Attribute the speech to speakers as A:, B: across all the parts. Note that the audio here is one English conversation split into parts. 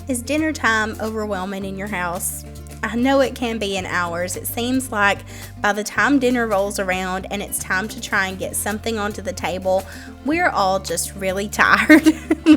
A: Is dinner time overwhelming in your house? I know it can be in ours. It seems like by the time dinner rolls around and it's time to try and get something onto the table, we're all just really tired.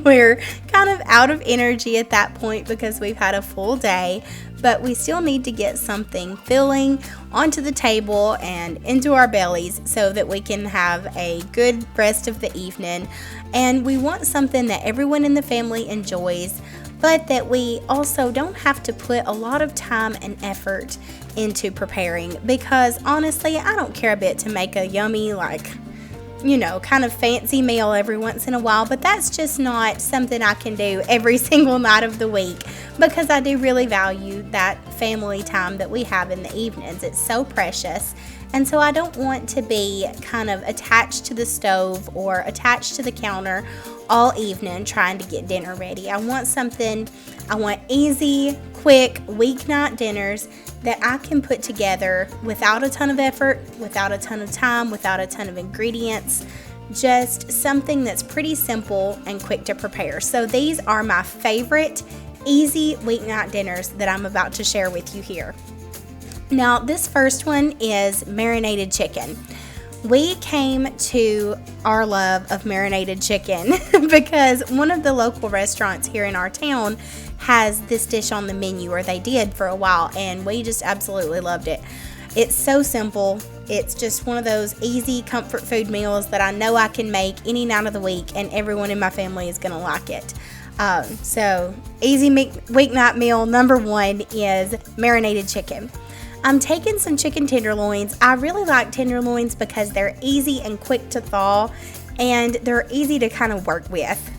A: We're kind of out of energy at that point because we've had a full day, but we still need to get something filling onto the table and into our bellies so that we can have a good rest of the evening. And we want something that everyone in the family enjoys, but that we also don't have to put a lot of time and effort into preparing, because honestly, I don't care a bit to make a yummy, kind of fancy meal every once in a while, but that's just not something I can do every single night of the week, because I do really value that family time that we have in the evenings. It's so precious. And so I don't want to be kind of attached to the stove or attached to the counter all evening trying to get dinner ready. I want easy, quick weeknight dinners that I can put together without a ton of effort, without a ton of time, without a ton of ingredients. Just something that's pretty simple and quick to prepare. So these are my favorite easy weeknight dinners that I'm about to share with you here. Now, this first one is marinated chicken. We came to our love of marinated chicken because one of the local restaurants here in our town has this dish on the menu, or they did for a while, and we just absolutely loved it. It's so simple. It's just one of those easy comfort food meals that I know I can make any night of the week, and everyone in my family is going to like it. So easy weeknight meal number one is marinated chicken. I'm taking some chicken tenderloins. I really like tenderloins because they're easy and quick to thaw, and they're easy to kind of work with.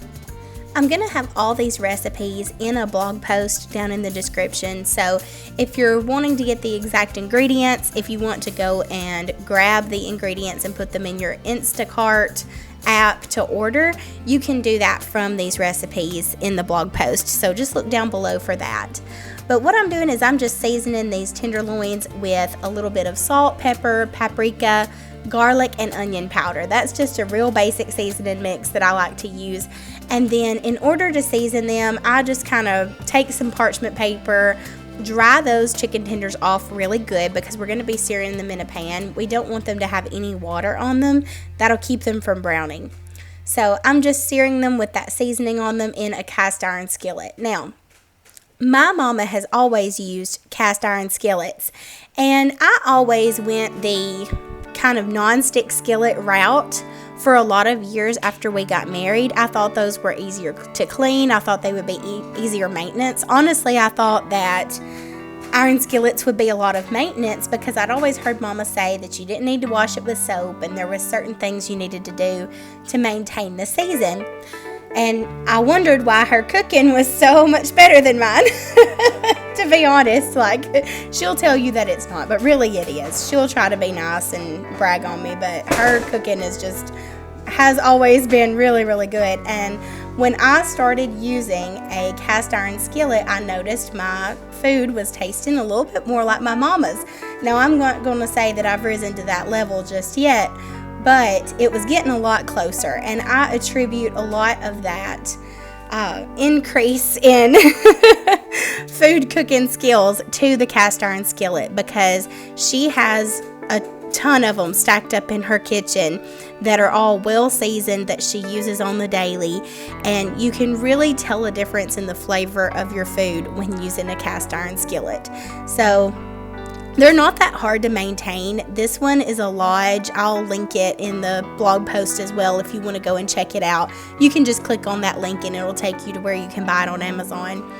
A: I'm going to have all these recipes in a blog post down in the description, so if you're wanting to get the exact ingredients, if you want to go and grab the ingredients and put them in your Instacart app to order, you can do that from these recipes in the blog post, so just look down below for that. But what I'm doing is I'm just seasoning these tenderloins with a little bit of salt, pepper, paprika, garlic, and onion powder. That's just a real basic seasoning mix that I like to use. And then in order to season them, I just kind of take some parchment paper, dry those chicken tenders off really good because we're going to be searing them in a pan. We don't want them to have any water on them. That'll keep them from browning. So I'm just searing them with that seasoning on them in a cast iron skillet. Now, my mama has always used cast iron skillets, and I always went the kind of non-stick skillet route for a lot of years after we got married. I thought those were easier to clean. I thought they would be easier maintenance. Honestly, I thought that iron skillets would be a lot of maintenance because I'd always heard Mama say that you didn't need to wash it with soap and there were certain things you needed to do to maintain the season. And I wondered why her cooking was so much better than mine. To be honest, she'll tell you that it's not, but really it is. She'll try to be nice and brag on me, but her cooking has always been really, really good. And when I started using a cast iron skillet, I noticed my food was tasting a little bit more like my mama's. Now, I'm not going to say that I've risen to that level just yet, but it was getting a lot closer, and I attribute a lot of that increase in food cooking skills to the cast iron skillet, because she has a ton of them stacked up in her kitchen that are all well seasoned that she uses on the daily, and you can really tell a difference in the flavor of your food when using a cast iron skillet. So they're not that hard to maintain. This one is a Lodge. I'll link it in the blog post as well if you want to go and check it out. You can just click on that link and it'll take you to where you can buy it on Amazon.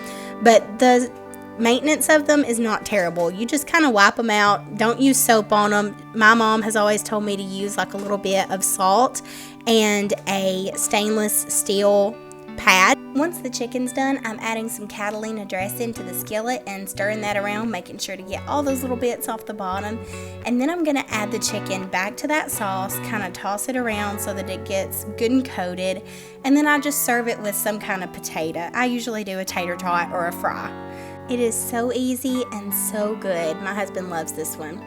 A: But the maintenance of them is not terrible. You just kind of wipe them out. Don't use soap on them. My mom has always told me to use a little bit of salt and a stainless steel pad. Once the chicken's done, I'm adding some Catalina dressing to the skillet and stirring that around, making sure to get all those little bits off the bottom. And then I'm going to add the chicken back to that sauce, kind of toss it around so that it gets good and coated. And then I just serve it with some kind of potato. I usually do a tater tot or a fry. It is so easy and so good. My husband loves this one.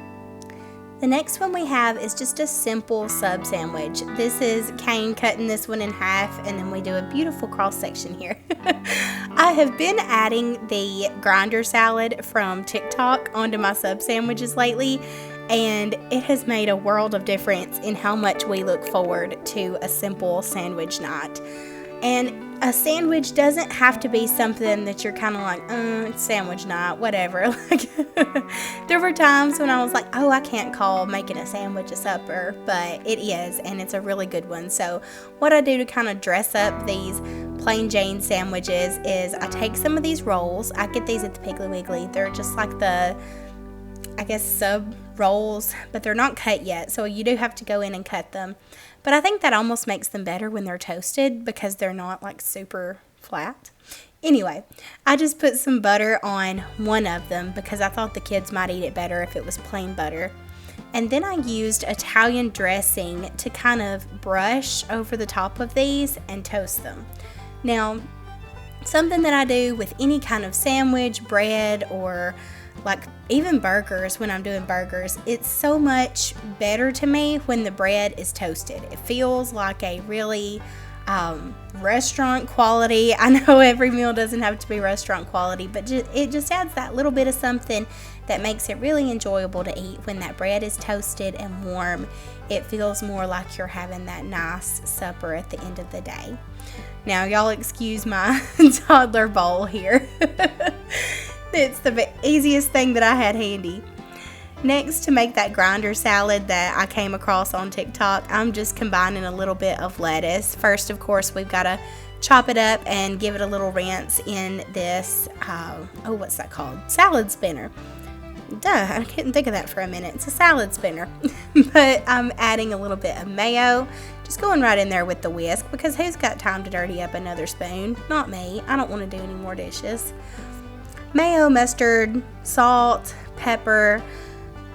A: The next one we have is just a simple sub sandwich. This is Kane cutting this one in half, and then we do a beautiful cross section here. I have been adding the grinder salad from TikTok onto my sub sandwiches lately, and it has made a world of difference in how much we look forward to a simple sandwich night. And a sandwich doesn't have to be something that you're kind of like, it's sandwich night, whatever. Like, there were times when I was like, oh, I can't call making a sandwich a supper, but it is, and it's a really good one. So what I do to kind of dress up these plain Jane sandwiches is I take some of these rolls. I get these at the Piggly Wiggly. They're just like the, I guess, sub rolls, but they're not cut yet, so you do have to go in and cut them. But I think that almost makes them better when they're toasted because they're not like super flat. Anyway, I just put some butter on one of them because I thought the kids might eat it better if it was plain butter. And then I used Italian dressing to kind of brush over the top of these and toast them. Now, something that I do with any kind of sandwich, bread, or like even burgers, when I'm doing burgers, it's so much better to me when the bread is toasted. It feels like a really restaurant quality. I know every meal doesn't have to be restaurant quality, but it just adds that little bit of something that makes it really enjoyable to eat. When that bread is toasted and warm, it feels more like you're having that nice supper at the end of the day. Now, y'all excuse my toddler bowl here. It's the easiest thing that I had handy. Next, to make that grinder salad that I came across on TikTok, I'm just combining a little bit of lettuce. First, of course, we've got to chop it up and give it a little rinse in this, what's that called? Salad spinner. Duh, I couldn't think of that for a minute. It's a salad spinner. But I'm adding a little bit of mayo, just going right in there with the whisk, because who's got time to dirty up another spoon? Not me. I don't want to do any more dishes. Mayo, mustard, salt, pepper,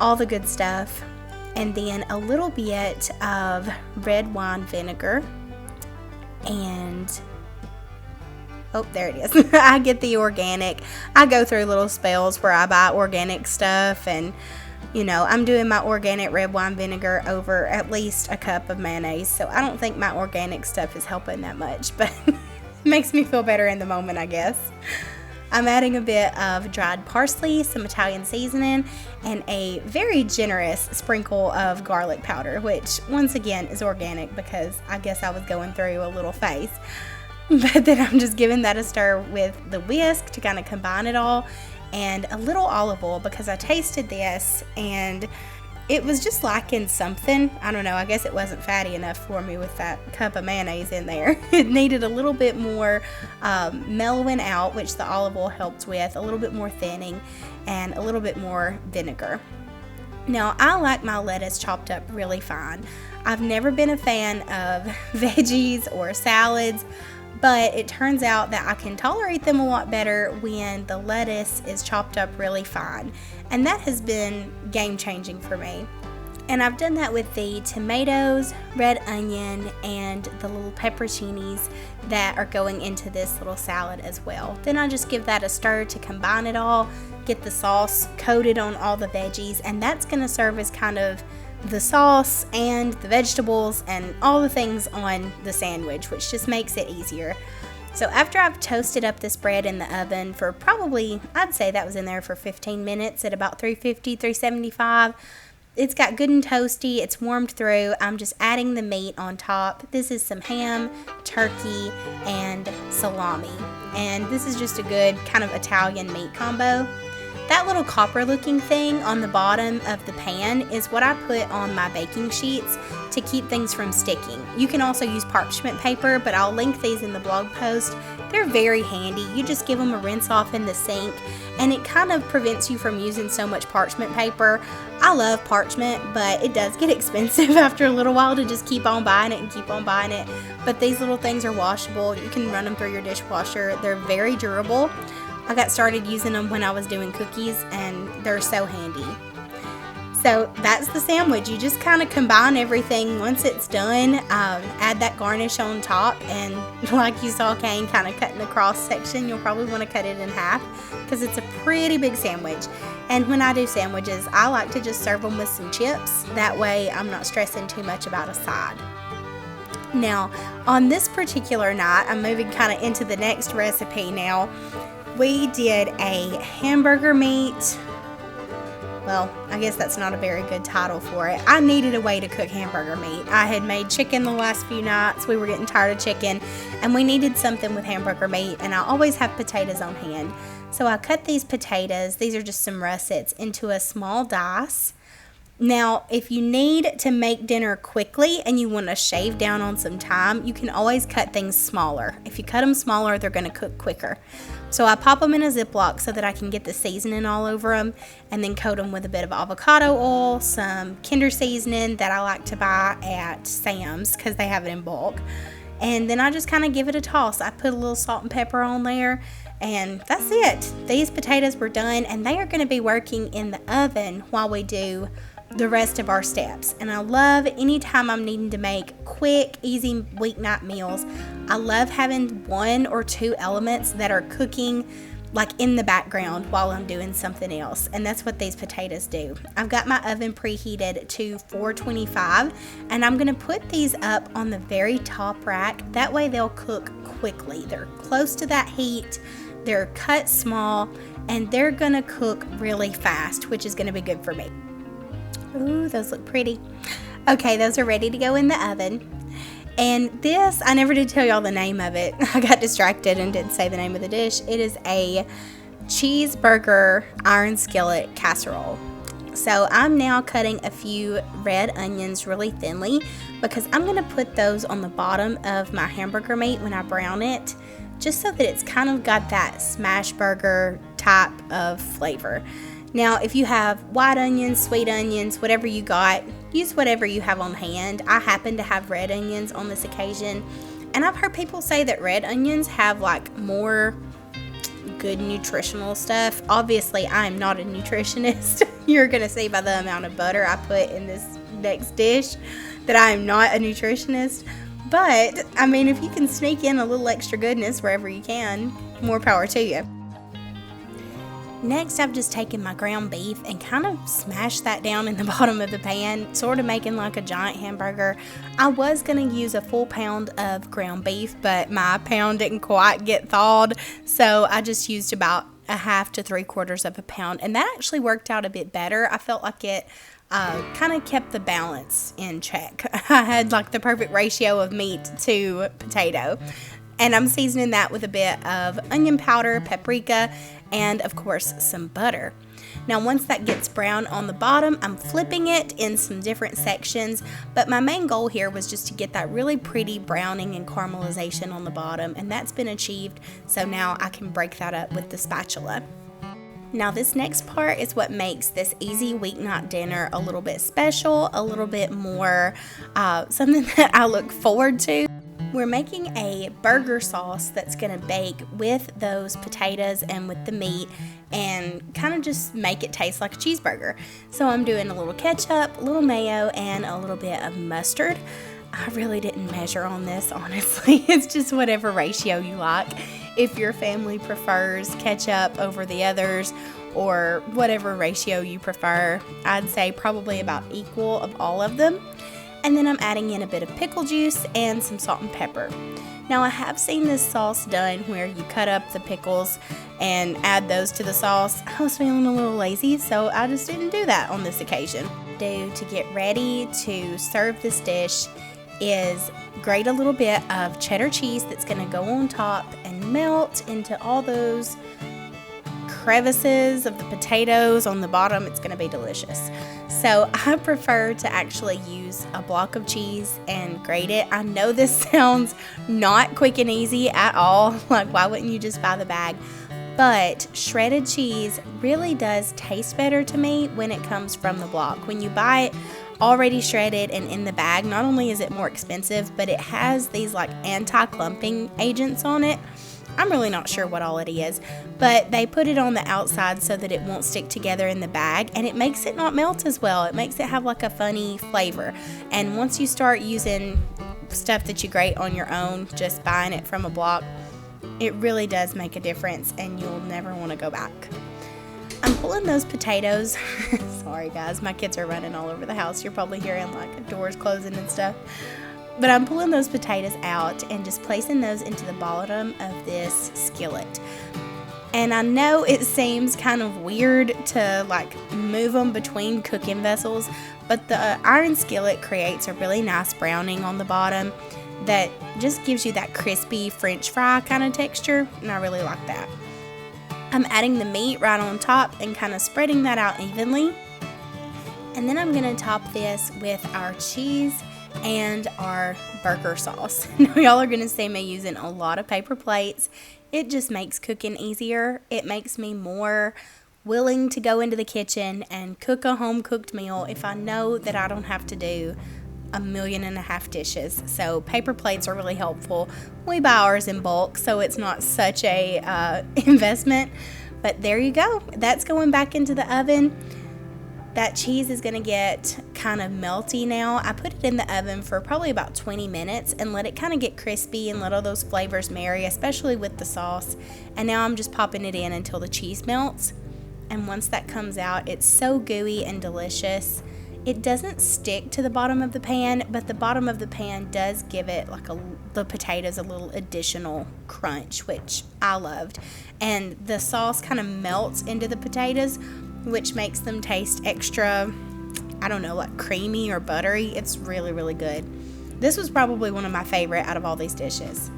A: all the good stuff, and then a little bit of red wine vinegar, and there it is. I get the organic. I go through little spells where I buy organic stuff, and I'm doing my organic red wine vinegar over at least a cup of mayonnaise, so I don't think my organic stuff is helping that much, but it makes me feel better in the moment, I guess. I'm adding a bit of dried parsley, some Italian seasoning, and a very generous sprinkle of garlic powder, which once again is organic because I guess I was going through a little phase. But then I'm just giving that a stir with the whisk to kind of combine it all, and a little olive oil because I tasted this and it was just lacking something. I don't know, I guess it wasn't fatty enough for me with that cup of mayonnaise in there. It needed a little bit more mellowing out, which the olive oil helped with, a little bit more thinning, and a little bit more vinegar. Now, I like my lettuce chopped up really fine. I've never been a fan of veggies or salads, but it turns out that I can tolerate them a lot better when the lettuce is chopped up really fine. And that has been game-changing for me. And I've done that with the tomatoes, red onion, and the little pepperoncinis that are going into this little salad as well. Then I just give that a stir to combine it all, get the sauce coated on all the veggies, and that's going to serve as kind of the sauce and the vegetables and all the things on the sandwich, which just makes it easier. So after I've toasted up this bread in the oven for probably, I'd say that was in there for 15 minutes at about 350, 375. It's got good and toasty, it's warmed through. I'm just adding the meat on top. This is some ham, turkey, and salami. And this is just a good kind of Italian meat combo. That little copper looking thing on the bottom of the pan is what I put on my baking sheets to keep things from sticking. You can also use parchment paper, but I'll link these in the blog post. They're very handy. You just give them a rinse off in the sink, and it kind of prevents you from using so much parchment paper. I love parchment, but it does get expensive after a little while to just keep on buying it and keep on buying it. But these little things are washable. You can run them through your dishwasher. They're very durable. I got started using them when I was doing cookies, and they're so handy. So that's the sandwich. You just kind of combine everything once it's done. Add that garnish on top, and like you saw Kane kind of cutting the cross section, you'll probably want to cut it in half because it's a pretty big sandwich. And when I do sandwiches, I like to just serve them with some chips. That way I'm not stressing too much about a side. Now, on this particular night, I'm moving kind of into the next recipe now. We did a hamburger meat. Well, I guess that's not a very good title for it. I needed a way to cook hamburger meat. I had made chicken the last few nights. We were getting tired of chicken, and we needed something with hamburger meat, and I always have potatoes on hand. So I cut these potatoes, these are just some russets, into a small dice. Now, if you need to make dinner quickly and you want to shave down on some time, you can always cut things smaller. If you cut them smaller, they're going to cook quicker. So I pop them in a Ziploc so that I can get the seasoning all over them, and then coat them with a bit of avocado oil, some Kinder seasoning that I like to buy at Sam's because they have it in bulk. And then I just kind of give it a toss. I put a little salt and pepper on there, and that's it. These potatoes were done, and they are going to be working in the oven while we do the rest of our steps. And I love anytime I'm needing to make quick, easy weeknight meals, I love having one or two elements that are cooking like in the background while I'm doing something else. And that's what these potatoes do. I've got my oven preheated to 425, and I'm gonna put these up on the very top rack. That way they'll cook quickly. They're close to that heat, they're cut small, and they're gonna cook really fast, which is gonna be good for me. Ooh, those look pretty. Okay, those are ready to go in the oven. And this, I never did tell y'all the name of it. I got distracted and didn't say the name of the dish. It is a cheeseburger iron skillet casserole. So I'm now cutting a few red onions really thinly because I'm going to put those on the bottom of my hamburger meat when I brown it, just so that it's kind of got that smash burger type of flavor. Now, if you have white onions, sweet onions, whatever you got, use whatever you have on hand. I happen to have red onions on this occasion, and I've heard people say that red onions have like more good nutritional stuff. Obviously, I am not a nutritionist. You're gonna see by the amount of butter I put in this next dish that I am not a nutritionist. But, I mean, if you can sneak in a little extra goodness wherever you can, more power to you. Next, I've just taken my ground beef and kind of smashed that down in the bottom of the pan, sort of making like a giant hamburger. I was going to use a full pound of ground beef, but my pound didn't quite get thawed, so I just used about a half to 3/4 of a pound, and that actually worked out a bit better. I felt like it kind of kept the balance in check. I had like the perfect ratio of meat to potato. And I'm seasoning that with a bit of onion powder, paprika, and of course some butter. Now once that gets brown on the bottom, I'm flipping it in some different sections, but my main goal here was just to get that really pretty browning and caramelization on the bottom, and that's been achieved, so now I can break that up with the spatula. Now this next part is what makes this easy weeknight dinner a little bit special, a little bit more something that I look forward to. We're making a burger sauce that's going to bake with those potatoes and with the meat and kind of just make it taste like a cheeseburger. So I'm doing a little ketchup, a little mayo, and a little bit of mustard. I really didn't measure on this, honestly. It's just whatever ratio you like. If your family prefers ketchup over the others, or whatever ratio you prefer, I'd say probably about equal of all of them. And then I'm adding in a bit of pickle juice and some salt and pepper. Now I have seen this sauce done where you cut up the pickles and add those to the sauce. I was feeling a little lazy, so I just didn't do that on this occasion. To get ready to serve this dish is grate a little bit of cheddar cheese that's going to go on top and melt into all those crevices of the potatoes on the bottom. It's going to be delicious. So I prefer to actually use a block of cheese and grate it. I know this sounds not quick and easy at all. Like, why wouldn't you just buy the bag? But shredded cheese really does taste better to me when it comes from the block. When you buy it already shredded and in the bag, not only is it more expensive, but it has these like anti-clumping agents on it, I'm really not sure what all it is, but they put it on the outside so that it won't stick together in the bag, and it makes it not melt as well. It makes it have like a funny flavor. And once you start using stuff that you grate on your own, just buying it from a block, it really does make a difference, and you'll never want to go back. I'm pulling those potatoes. Sorry guys, my kids are running all over the house. You're probably hearing like doors closing and stuff. But I'm pulling those potatoes out and just placing those into the bottom of this skillet. And I know it seems kind of weird to like move them between cooking vessels, but the iron skillet creates a really nice browning on the bottom that just gives you that crispy French fry kind of texture, and I really like that. I'm adding the meat right on top and kind of spreading that out evenly. And then I'm going to top this with our cheese and our burger sauce. Now y'all are going to see me using a lot of paper plates. It just makes cooking easier. It makes me more willing to go into the kitchen and cook a home cooked meal if I know that I don't have to do 1.5 million dishes. So paper plates are really helpful. We buy ours in bulk, so it's not such a investment. But there you go. That's going back into the oven. That cheese is going to get kind of melty now. I put it in the oven for probably about 20 minutes and let it kind of get crispy and let all those flavors marry, especially with the sauce. And now I'm just popping it in until the cheese melts. And once that comes out, it's so gooey and delicious. It doesn't stick to the bottom of the pan, but the bottom of the pan does give it like the potatoes a little additional crunch, which I loved. And the sauce kind of melts into the potatoes, which makes them taste extra, I don't know, like creamy or buttery. It's really, really good. This was probably one of my favorite out of all these dishes.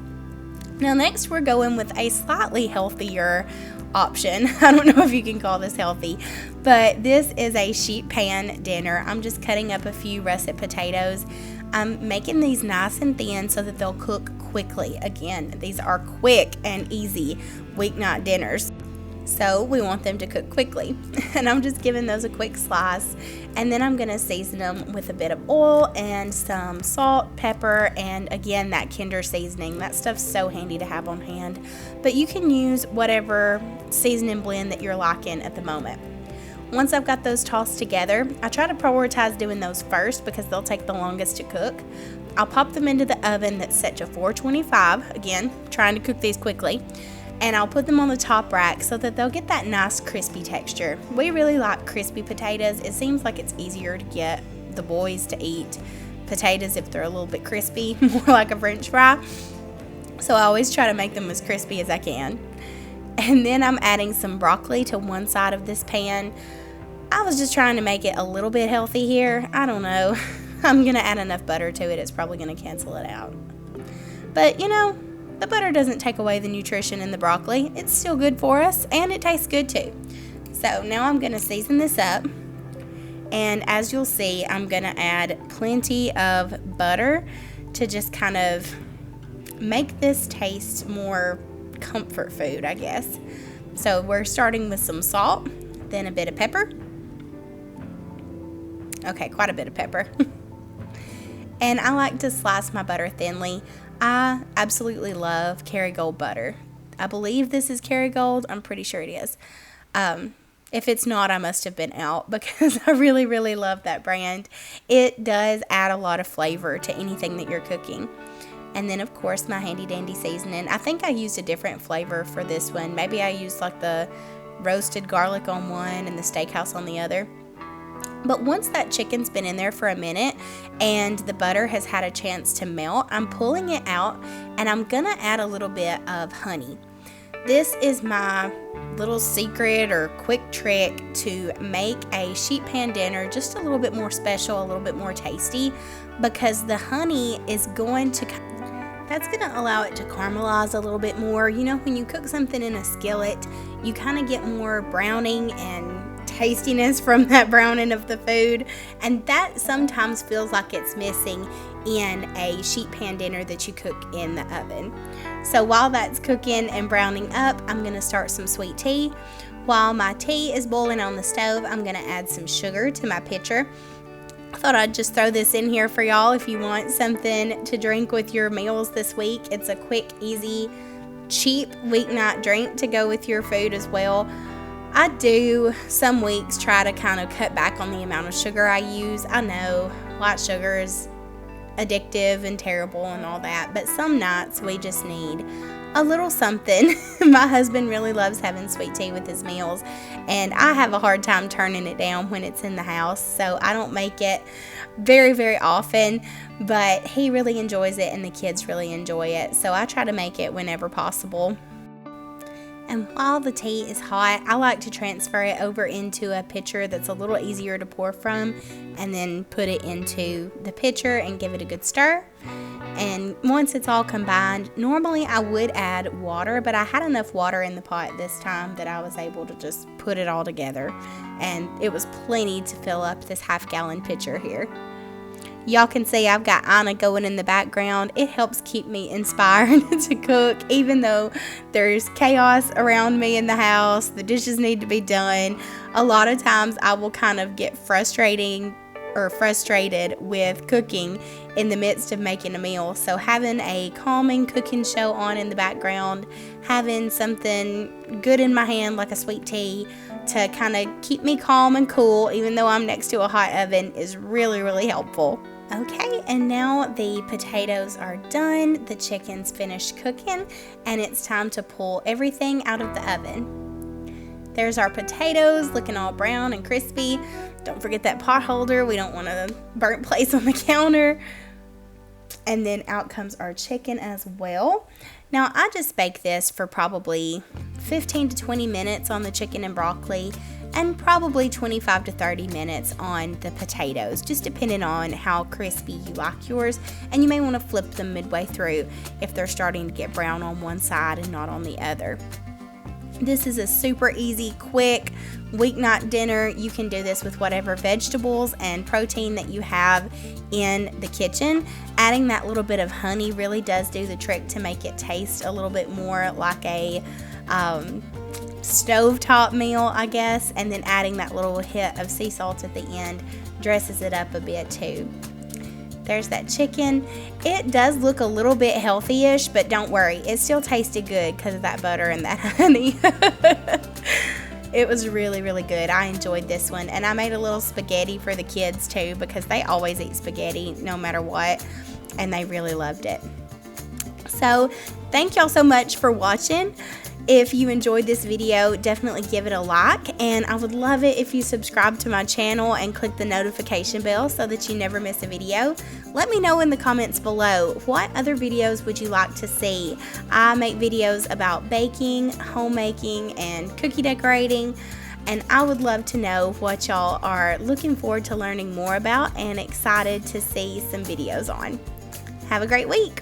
A: Now next we're going with a slightly healthier option. I don't know if you can call this healthy, but this is a sheet pan dinner. I'm just cutting up a few russet potatoes. I'm making these nice and thin so that they'll cook quickly. Again, these are quick and easy weeknight dinners, so we want them to cook quickly. And I'm just giving those a quick slice, and then I'm going to season them with a bit of oil and some salt, pepper, and again that Kinder seasoning. That stuff's so handy to have on hand, but you can use whatever seasoning blend that you're liking at the moment. Once I've got those tossed together, I try to prioritize doing those first because they'll take the longest to cook. I'll pop them into the oven that's set to 425, again trying to cook these quickly. And I'll put them on the top rack so that they'll get that nice crispy texture. We really like crispy potatoes. It seems like it's easier to get the boys to eat potatoes if they're a little bit crispy, more like a French fry. So I always try to make them as crispy as I can. And then I'm adding some broccoli to one side of this pan. I was just trying to make it a little bit healthy here. I don't know. I'm going to add enough butter to it. It's probably going to cancel it out. But, you know, the butter doesn't take away the nutrition in the broccoli. It's still good for us, and it tastes good too. So now I'm going to season this up. And as you'll see, I'm going to add plenty of butter to just kind of make this taste more comfort food, I guess. So we're starting with some salt, then a bit of pepper. Okay, quite a bit of pepper. And I like to slice my butter thinly. I absolutely love Kerrygold butter. I believe this is Kerrygold. I'm pretty sure it is. If it's not, I must have been out because I really, really love that brand. It does add a lot of flavor to anything that you're cooking. And then, of course, my handy dandy seasoning. I think I used a different flavor for this one. Maybe I used like the roasted garlic on one and the steakhouse on the other. But once that chicken's been in there for a minute and the butter has had a chance to melt, I'm pulling it out and I'm gonna add a little bit of honey. This is my little secret or quick trick to make a sheet pan dinner just a little bit more special, a little bit more tasty, because the honey is going to, that's going to allow it to caramelize a little bit more. You know, when you cook something in a skillet, you kind of get more browning and tastiness from that browning of the food, and that sometimes feels like it's missing in a sheet pan dinner that you cook in the oven. So while that's cooking and browning up, I'm going to start some sweet tea. While my tea is boiling on the stove, I'm going to add some sugar to my pitcher. I thought I'd just throw this in here for y'all if you want something to drink with your meals this week. It's a quick, easy cheap weeknight drink to go with your food as well. I do some weeks try to kind of cut back on the amount of sugar I use. I know white sugar is addictive and terrible and all that, but some nights we just need a little something. My husband really loves having sweet tea with his meals, and I have a hard time turning it down when it's in the house, so I don't make it very, very often, but he really enjoys it and the kids really enjoy it, so I try to make it whenever possible. And while the tea is hot, I like to transfer it over into a pitcher that's a little easier to pour from, and then put it into the pitcher and give it a good stir. And once it's all combined, normally I would add water, but I had enough water in the pot this time that I was able to just put it all together. And it was plenty to fill up this half-gallon pitcher here. Y'all can see I've got Anna going in the background. It helps keep me inspired to cook, even though there's chaos around me in the house. The dishes need to be done. A lot of times I will kind of get frustrated with cooking in the midst of making a meal. So having a calming cooking show on in the background, having something good in my hand like a sweet tea to kind of keep me calm and cool even though I'm next to a hot oven is really, really helpful. Okay, and now the potatoes are done, the chicken's finished cooking, and it's time to pull everything out of the oven. There's our potatoes looking all brown and crispy. Don't forget that pot holder. We don't want a burnt place on the counter. And then out comes our chicken as well. Now, I just bake this for probably 15 to 20 minutes on the chicken and broccoli, and probably 25 to 30 minutes on the potatoes, just depending on how crispy you like yours. And you may want to flip them midway through if they're starting to get brown on one side and not on the other. This is a super easy, quick weeknight dinner. You can do this with whatever vegetables and protein that you have in the kitchen. Adding that little bit of honey really does do the trick to make it taste a little bit more like a stovetop meal, I guess. And then adding that little hit of sea salt at the end dresses it up a bit too. There's that chicken. It does look a little bit healthy-ish, but don't worry, it still tasted good because of that butter and that honey. It was really, really good. I enjoyed this one, and I made a little spaghetti for the kids too because they always eat spaghetti no matter what, and they really loved it. So thank y'all so much for watching. If you enjoyed this video, definitely give it a like, and I would love it if you subscribe to my channel and click the notification bell so that you never miss a video. Let me know in the comments below, what other videos would you like to see? I make videos about baking, homemaking, and cookie decorating, and I would love to know what y'all are looking forward to learning more about and excited to see some videos on. Have a great week!